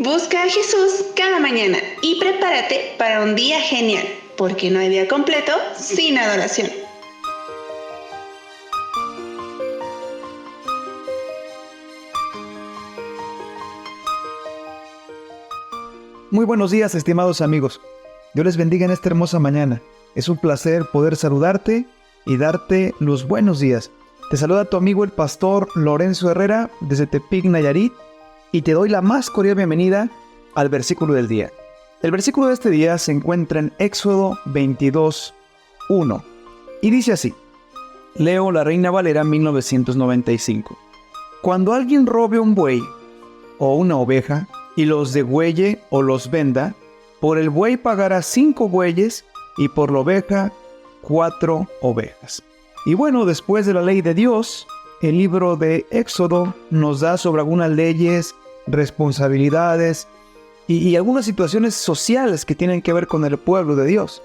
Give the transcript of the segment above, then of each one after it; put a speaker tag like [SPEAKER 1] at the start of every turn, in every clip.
[SPEAKER 1] Busca a Jesús cada mañana y prepárate para un día genial, porque no hay día completo sin adoración.
[SPEAKER 2] Muy buenos días, estimados amigos. Dios les bendiga en esta hermosa mañana. Es un placer poder saludarte y darte los buenos días. Te saluda tu amigo el pastor Lorenzo Herrera desde Tepic, Nayarit, y te doy la más cordial bienvenida al versículo del día. El versículo de este día se encuentra en Éxodo 22:1 y dice así. Leo la Reina Valera 1995. Cuando alguien robe un buey o una oveja y los degüelle o los venda, por el buey pagará 5 bueyes y por la oveja 4 ovejas. Y bueno, después de la ley de Dios, el libro de Éxodo nos da sobre algunas leyes, responsabilidades y algunas situaciones sociales que tienen que ver con el pueblo de Dios.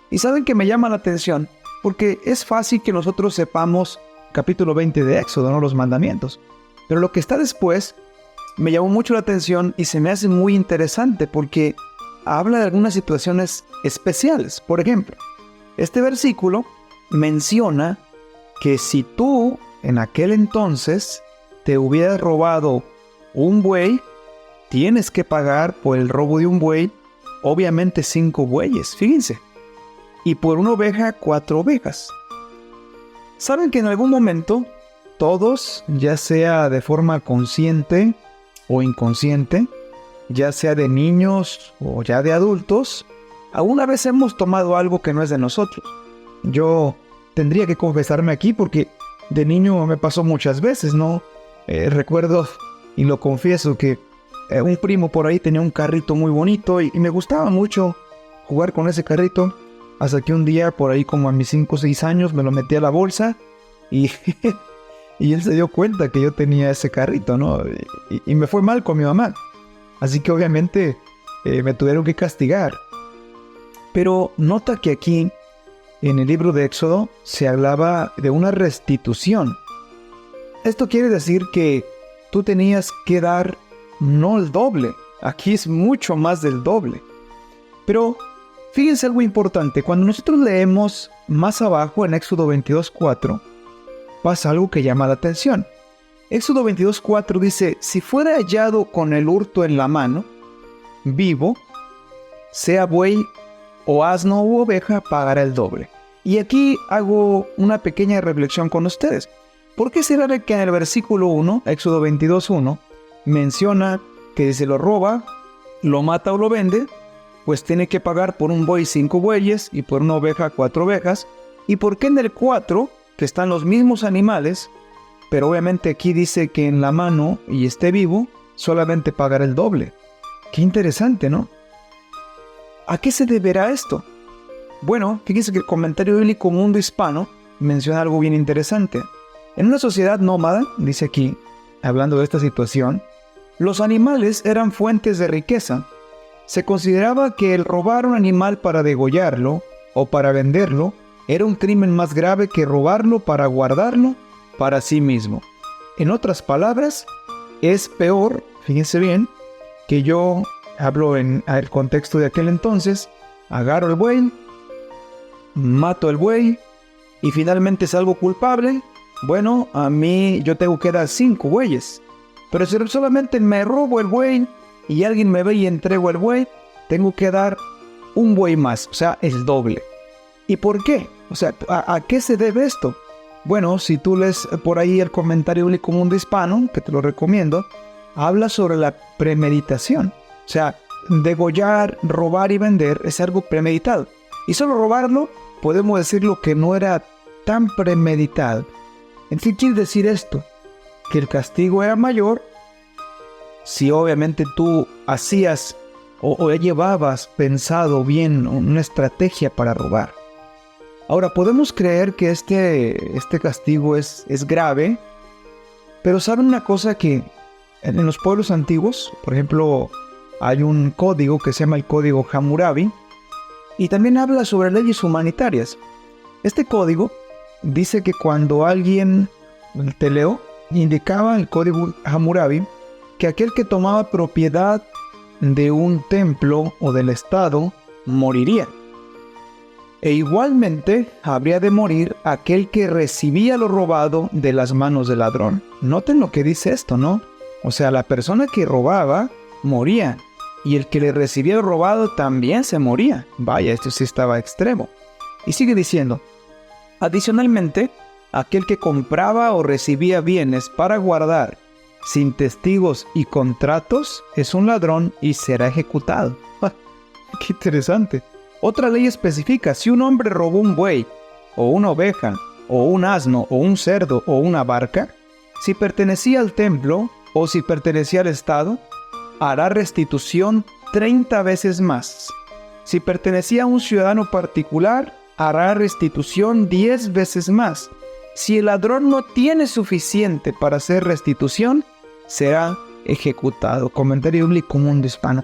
[SPEAKER 2] Y saben que me llama la atención porque es fácil que nosotros sepamos capítulo 20 de Éxodo, ¿no? Los mandamientos. Pero lo que está después me llamó mucho la atención y se me hace muy interesante porque habla de algunas situaciones especiales. Por ejemplo, este versículo menciona que si tú en aquel entonces te hubieras robado un buey, tienes que pagar por el robo de un buey, obviamente 5 bueyes, fíjense, y por una oveja 4 ovejas. ¿Saben que en algún momento todos, ya sea de forma consciente o inconsciente, ya sea de niños o ya de adultos, alguna vez hemos tomado algo que no es de nosotros? Yo tendría que confesarme aquí porque de niño me pasó muchas veces, ¿no? Recuerdo y lo confieso que un primo por ahí tenía un carrito muy bonito y me gustaba mucho jugar con ese carrito, hasta que un día por ahí como a mis 5 o 6 años me lo metí a la bolsa y y él se dio cuenta que yo tenía ese carrito, ¿no? Y me fue mal con mi mamá. Así que obviamente me tuvieron que castigar. Pero nota que aquí, en el libro de Éxodo, se hablaba de una restitución. Esto quiere decir que tú tenías que dar no el doble. Aquí es mucho más del doble. Pero fíjense algo importante. Cuando nosotros leemos más abajo en Éxodo 22:4, pasa algo que llama la atención. Éxodo 22:4 dice, si fuera hallado con el hurto en la mano, vivo, sea buey o asno u oveja, pagará el doble. Y aquí hago una pequeña reflexión con ustedes. ¿Por qué será que en el versículo 1, Éxodo 22:1, menciona que si se lo roba, lo mata o lo vende, pues tiene que pagar por un buey 5 bueyes y por una oveja 4 ovejas? ¿Y por qué en el 4, que están los mismos animales, pero obviamente aquí dice que en la mano y esté vivo, solamente pagará el doble? Qué interesante, ¿no? ¿A qué se deberá esto? Bueno, fíjense que el comentario bíblico Mundo Hispano menciona algo bien interesante. En una sociedad nómada, dice aquí, hablando de esta situación, los animales eran fuentes de riqueza. Se consideraba que el robar un animal para degollarlo o para venderlo era un crimen más grave que robarlo para guardarlo para sí mismo. En otras palabras, es peor, fíjense bien, que yo hablo en el contexto de aquel entonces, agarro el buey, mato el buey y finalmente salgo culpable. Bueno, a mí yo tengo que dar 5 bueyes. Pero si solamente me robo el buey y alguien me ve y entrego el buey, tengo que dar un buey más, o sea, el doble. ¿Y por qué? O sea, ¿a qué se debe esto? Bueno, si tú lees por ahí el comentario bíblico Mundo Hispano, que te lo recomiendo, habla sobre la premeditación. O sea, degollar, robar y vender es algo premeditado. Y solo robarlo, podemos decirlo que no era tan premeditado. ¿En qué quiere decir esto? Que el castigo era mayor si obviamente tú hacías o llevabas pensado bien una estrategia para robar. Ahora, podemos creer que este castigo es grave, pero ¿saben una cosa? Que en los pueblos antiguos, por ejemplo, hay un código que se llama el Código Hammurabi, y también habla sobre leyes humanitarias. Este código dice que cuando alguien, te leo, indicaba el Código Hammurabi, que aquel que tomaba propiedad de un templo o del Estado moriría. E igualmente habría de morir aquel que recibía lo robado de las manos del ladrón. Noten lo que dice esto, ¿no? O sea, la persona que robaba moría, y el que le recibía lo robado también se moría. Vaya, esto sí estaba extremo. Y sigue diciendo, adicionalmente, aquel que compraba o recibía bienes para guardar sin testigos y contratos es un ladrón y será ejecutado. ¡Qué interesante! Otra ley especifica, si un hombre robó un buey, o una oveja, o un asno, o un cerdo, o una barca, si pertenecía al templo, o si pertenecía al Estado, hará restitución 30 veces más. Si pertenecía a un ciudadano particular, hará restitución 10 veces más. Si el ladrón no tiene suficiente para hacer restitución, será ejecutado. Comentario bíblico Mundo Hispano.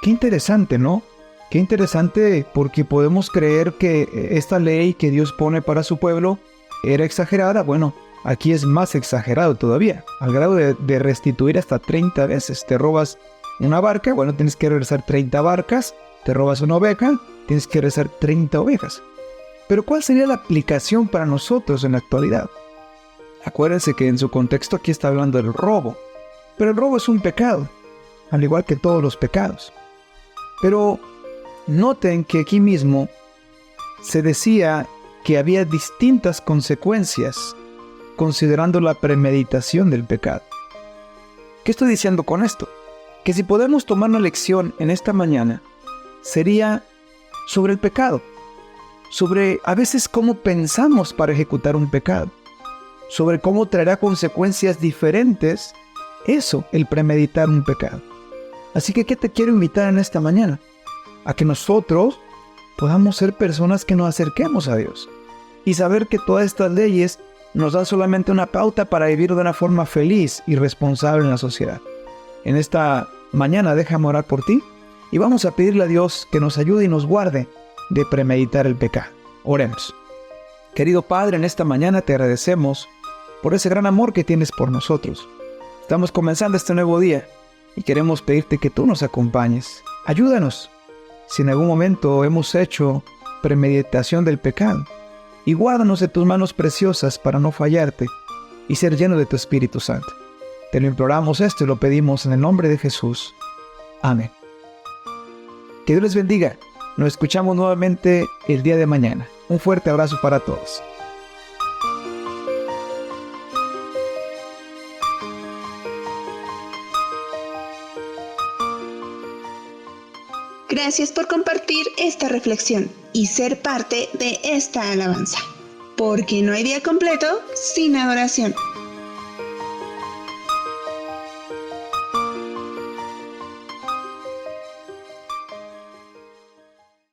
[SPEAKER 2] Qué interesante, ¿no? Qué interesante, porque podemos creer que esta ley que Dios pone para su pueblo era exagerada. Bueno, aquí es más exagerado todavía, al grado de restituir hasta 30 veces. Te robas una barca, bueno, tienes que regresar 30 barcas. Te robas una oveja, tienes que regresar 30 ovejas. Pero ¿cuál sería la aplicación para nosotros en la actualidad? Acuérdense que en su contexto aquí está hablando del robo. Pero el robo es un pecado, al igual que todos los pecados. Pero noten que aquí mismo se decía que había distintas consecuencias considerando la premeditación del pecado. ¿Qué estoy diciendo con esto? Que si podemos tomar una lección en esta mañana, sería sobre el pecado, sobre a veces cómo pensamos para ejecutar un pecado, sobre cómo traerá consecuencias diferentes eso, el premeditar un pecado. Así que, ¿qué te quiero invitar en esta mañana? A que nosotros podamos ser personas que nos acerquemos a Dios y saber que todas estas leyes nos dan solamente una pauta para vivir de una forma feliz y responsable en la sociedad. En esta mañana déjame orar por ti y vamos a pedirle a Dios que nos ayude y nos guarde de premeditar el pecado. Oremos. Querido Padre, en esta mañana te agradecemos por ese gran amor que tienes por nosotros. Estamos comenzando este nuevo día y queremos pedirte que tú nos acompañes. Ayúdanos si en algún momento hemos hecho premeditación del pecado, y guárdanos de tus manos preciosas para no fallarte y ser lleno de tu Espíritu Santo. Te lo imploramos esto y lo pedimos en el nombre de Jesús. Amén. Que Dios les bendiga. Nos escuchamos nuevamente el día de mañana. Un fuerte abrazo para todos.
[SPEAKER 1] Gracias por compartir esta reflexión y ser parte de esta alabanza, porque no hay día completo sin adoración.